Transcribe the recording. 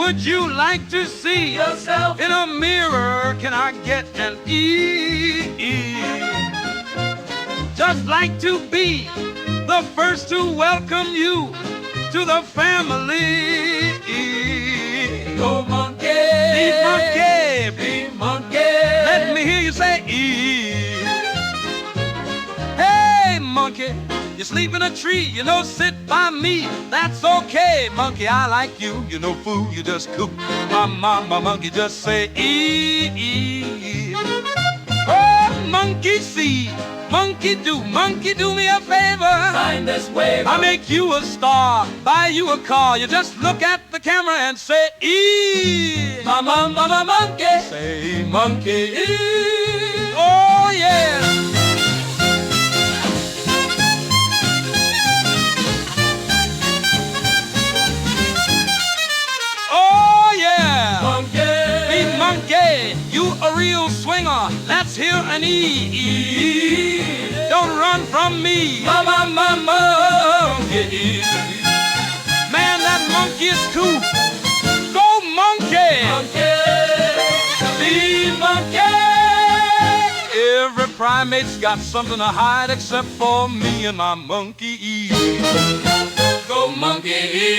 Would you like to see yourself in a mirror? Can I get an E? Just like to be the first to welcome you to the family. Go monkey, Be monkey, be monkey. let me hear you say E. Hey, monkey, you sleep in a tree, you know, sit by me. That's okay, monkey, I like you. You know, fool, you just cool. My monkey, just say E. Oh, monkey see, monkey do me a favor. Sign this waiver. I make you a star, buy you a car. You just look at the camera and say E. Mama, monkey. Say monkey E. Oh yeah. Oh yeah. Monkey. Be monkey, you a real swinger. Let's hear an E. Don't run from me. Mama, monkey. Man, that monkey is cool. Go monkey. Monkey, be monkey. Every primate's got something to hide except for me and my monkey. Go monkey.